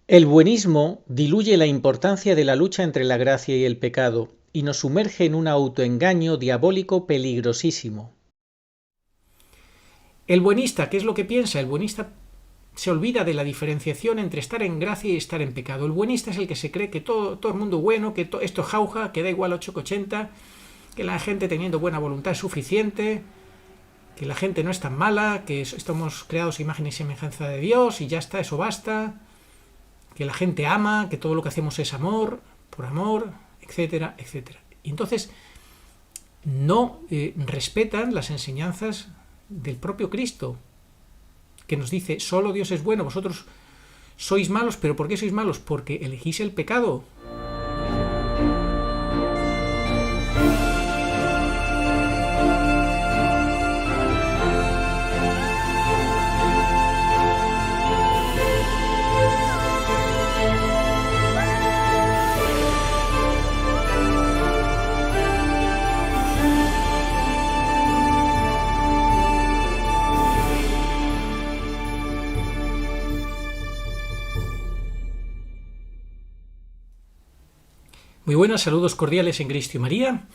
El buenismo diluye la importancia de la lucha entre la gracia y el pecado y nos sumerge en un autoengaño diabólico peligrosísimo. El buenista, ¿qué es lo que piensa? El buenista se olvida de la diferenciación entre estar en gracia y estar en pecado. El buenista es el que se cree que todo el mundo es bueno, que esto es jauja, que da igual 8 que 80, que la gente teniendo buena voluntad es suficiente, que la gente no es tan mala, que estamos creados a imagen y semejanza de Dios y ya está, eso basta, que la gente ama, que todo lo que hacemos es amor, por amor, etcétera, etcétera. Y entonces no respetan las enseñanzas del propio Cristo, que nos dice, solo Dios es bueno, vosotros sois malos, pero ¿por qué sois malos? Porque elegís el pecado. Muy buenas, saludos cordiales en Cristo y María.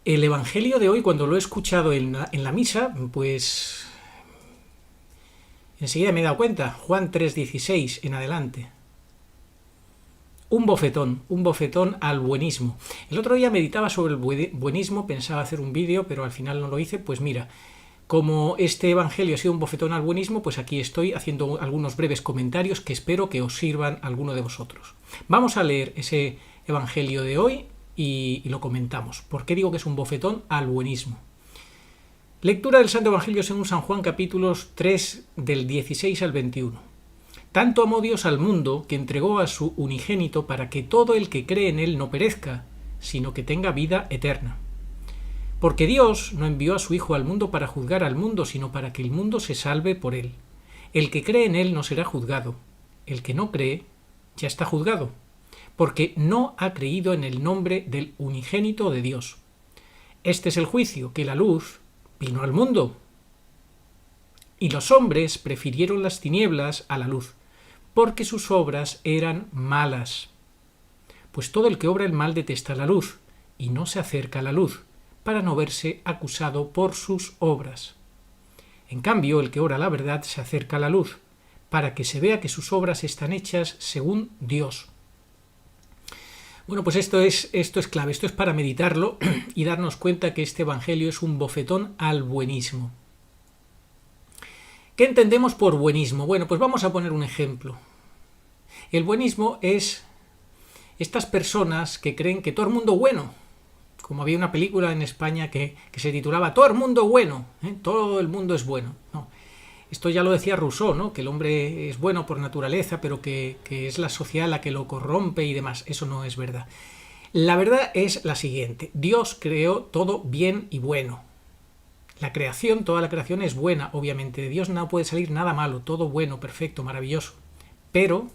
El Evangelio de hoy, cuando lo he escuchado en la misa, pues enseguida me he dado cuenta, Juan 3:16 en adelante. Un bofetón al buenismo. El otro día meditaba sobre el buenismo, pensaba hacer un vídeo, pero al final no lo hice. Pues mira, como este evangelio ha sido un bofetón al buenismo, pues aquí estoy haciendo algunos breves comentarios que espero que os sirvan a alguno de vosotros. Vamos a leer ese evangelio de hoy y lo comentamos. ¿Por qué digo que es un bofetón al buenismo? Lectura del Santo Evangelio según San Juan, capítulos 3 del 16 al 21. Tanto amó Dios al mundo que entregó a su unigénito para que todo el que cree en él no perezca, sino que tenga vida eterna. Porque Dios no envió a su Hijo al mundo para juzgar al mundo, sino para que el mundo se salve por él. El que cree en él no será juzgado. El que no cree ya está juzgado, porque no ha creído en el nombre del unigénito de Dios. Este es el juicio, que la luz vino al mundo, y los hombres prefirieron las tinieblas a la luz, porque sus obras eran malas. Pues todo el que obra el mal detesta la luz, y no se acerca a la luz, para no verse acusado por sus obras. En cambio, el que obra la verdad se acerca a la luz, para que se vea que sus obras están hechas según Dios. Bueno, pues esto es clave, esto es para meditarlo y darnos cuenta que este evangelio es un bofetón al buenismo. ¿Qué entendemos por buenismo? Bueno, pues vamos a poner un ejemplo. El buenismo es estas personas que creen que todo el mundo bueno, como había una película en España que se titulaba Todo el mundo bueno, todo el mundo es bueno. No. Esto ya lo decía Rousseau, ¿no? Que el hombre es bueno por naturaleza, pero que es la sociedad la que lo corrompe y demás. Eso no es verdad. La verdad es la siguiente. Dios creó todo bien y bueno. La creación, toda la creación es buena, obviamente. De Dios no puede salir nada malo, todo bueno, perfecto, maravilloso. Pero,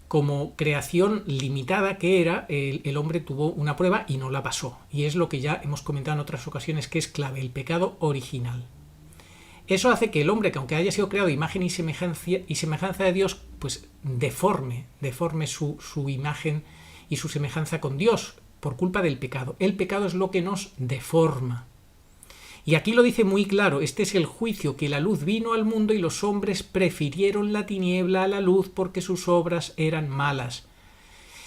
como creación limitada que era, el hombre tuvo una prueba y no la pasó. Y es lo que ya hemos comentado en otras ocasiones, que es clave, el pecado original. Eso hace que el hombre, que aunque haya sido creado de imagen y semejanza de Dios, pues deforme su imagen y su semejanza con Dios por culpa del pecado. El pecado es lo que nos deforma. Y aquí lo dice muy claro, este es el juicio, que la luz vino al mundo y los hombres prefirieron la tiniebla a la luz porque sus obras eran malas.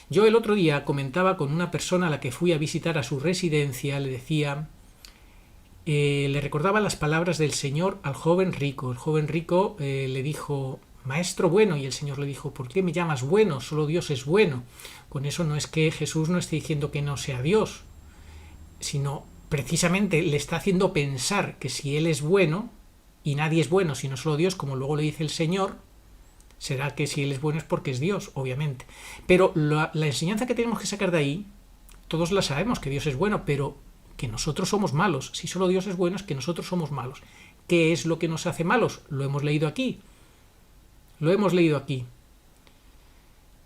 Yo el otro día comentaba con una persona a la que fui a visitar a su residencia, le decía... le recordaba las palabras del Señor al joven rico. El joven rico le dijo, maestro bueno, y el Señor le dijo, ¿por qué me llamas bueno? Solo Dios es bueno. Con eso no es que Jesús no esté diciendo que no sea Dios, sino precisamente le está haciendo pensar que si Él es bueno, y nadie es bueno sino solo Dios, como luego le dice el Señor, será que si Él es bueno es porque es Dios, obviamente. Pero la enseñanza que tenemos que sacar de ahí, todos la sabemos, que Dios es bueno, pero que nosotros somos malos. Si solo Dios es bueno, es que nosotros somos malos. ¿Qué es lo que nos hace malos? Lo hemos leído aquí.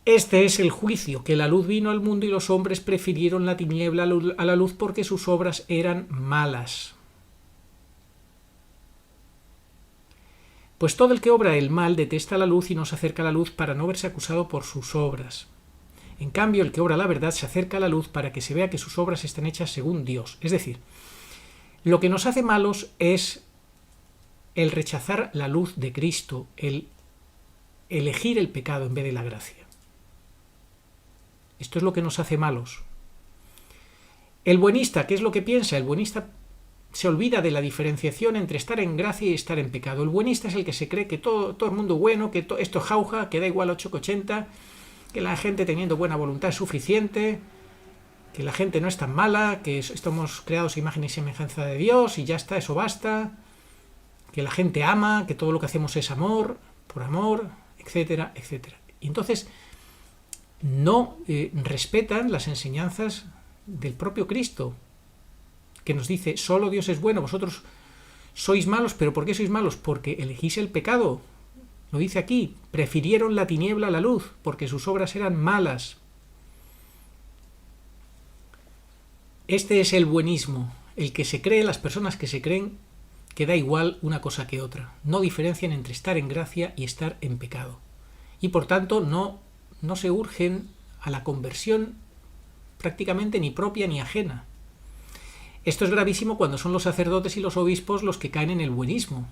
Este es el juicio, que la luz vino al mundo y los hombres prefirieron la tiniebla a la luz porque sus obras eran malas. Pues todo el que obra el mal detesta la luz y no se acerca a la luz para no verse acusado por sus obras. En cambio, el que obra la verdad se acerca a la luz para que se vea que sus obras están hechas según Dios. Es decir, lo que nos hace malos es el rechazar la luz de Cristo, el elegir el pecado en vez de la gracia. Esto es lo que nos hace malos. El buenista, ¿qué es lo que piensa? El buenista se olvida de la diferenciación entre estar en gracia y estar en pecado. El buenista es el que se cree que todo el mundo bueno, que esto es jauja, que da igual 8 que 80, que la gente teniendo buena voluntad es suficiente, que la gente no es tan mala, que estamos creados a imagen y semejanza de Dios y ya está, eso basta, que la gente ama, que todo lo que hacemos es amor, por amor, etcétera, etcétera. Y entonces no respetan las enseñanzas del propio Cristo, que nos dice, solo Dios es bueno, vosotros sois malos, pero ¿por qué sois malos? Porque elegís el pecado. Lo dice aquí, prefirieron la tiniebla a la luz, porque sus obras eran malas. Este es el buenismo, el que se cree, las personas que se creen que da igual una cosa que otra. No diferencian entre estar en gracia y estar en pecado. Y por tanto no se urgen a la conversión prácticamente ni propia ni ajena. Esto es gravísimo cuando son los sacerdotes y los obispos los que caen en el buenismo.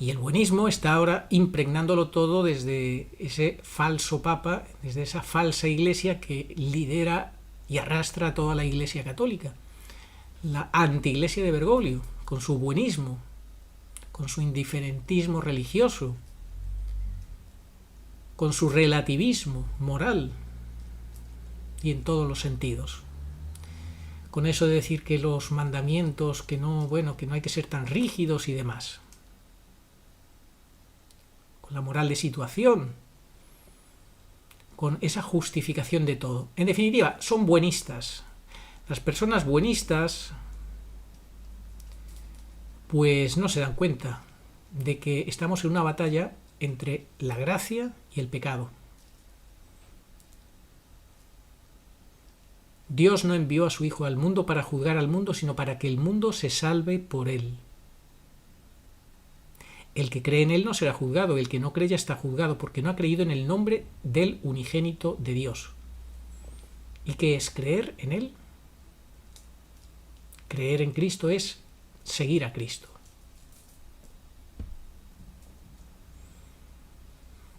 Y el buenismo está ahora impregnándolo todo desde ese falso papa, desde esa falsa iglesia que lidera y arrastra a toda la iglesia católica. La antiiglesia de Bergoglio, con su buenismo, con su indiferentismo religioso, con su relativismo moral y en todos los sentidos. Con eso de decir que los mandamientos, que no hay que ser tan rígidos y demás. Con la moral de situación, con esa justificación de todo. En definitiva, son buenistas. Las personas buenistas pues no se dan cuenta de que estamos en una batalla entre la gracia y el pecado. Dios no envió a su Hijo al mundo para juzgar al mundo, sino para que el mundo se salve por él. El que cree en él no será juzgado, el que no cree ya está juzgado, porque no ha creído en el nombre del unigénito de Dios. ¿Y qué es creer en él? Creer en Cristo es seguir a Cristo.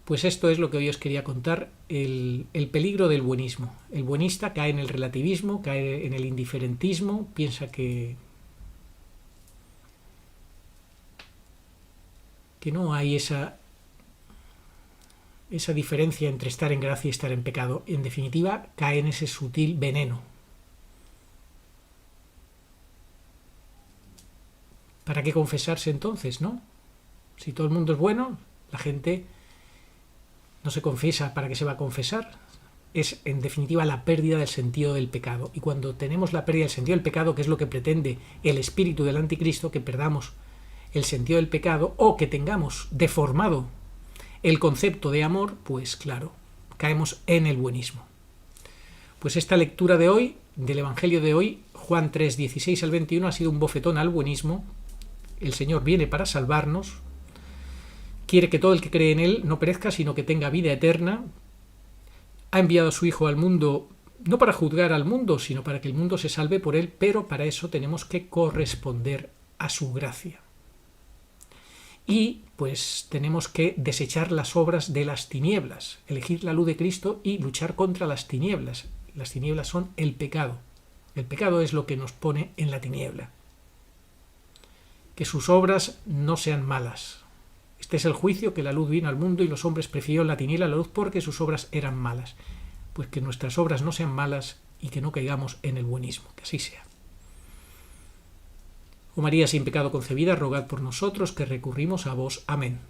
Pues esto es lo que hoy os quería contar, el peligro del buenismo. El buenista cae en el relativismo, cae en el indiferentismo, piensa que no hay esa diferencia entre estar en gracia y estar en pecado. En definitiva, cae en ese sutil veneno. ¿Para qué confesarse entonces, no? Si todo el mundo es bueno, la gente no se confiesa. ¿Para qué se va a confesar? Es, en definitiva, la pérdida del sentido del pecado. Y cuando tenemos la pérdida del sentido del pecado, que es lo que pretende el espíritu del anticristo, que perdamos el sentido del pecado o que tengamos deformado el concepto de amor, pues claro, caemos en el buenismo. Pues esta lectura de hoy, del Evangelio de hoy, Juan 3, 16 al 21, ha sido un bofetón al buenismo. El Señor viene para salvarnos, quiere que todo el que cree en Él no perezca, sino que tenga vida eterna. Ha enviado a su Hijo al mundo no para juzgar al mundo, sino para que el mundo se salve por Él, pero para eso tenemos que corresponder a su gracia. Y pues tenemos que desechar las obras de las tinieblas, elegir la luz de Cristo y luchar contra las tinieblas. Las tinieblas son el pecado. El pecado es lo que nos pone en la tiniebla. Que sus obras no sean malas. Este es el juicio, que la luz vino al mundo y los hombres prefirieron la tiniebla a la luz porque sus obras eran malas. Pues que nuestras obras no sean malas y que no caigamos en el buenismo. Que así sea. Oh María sin pecado concebida, rogad por nosotros que recurrimos a vos. Amén.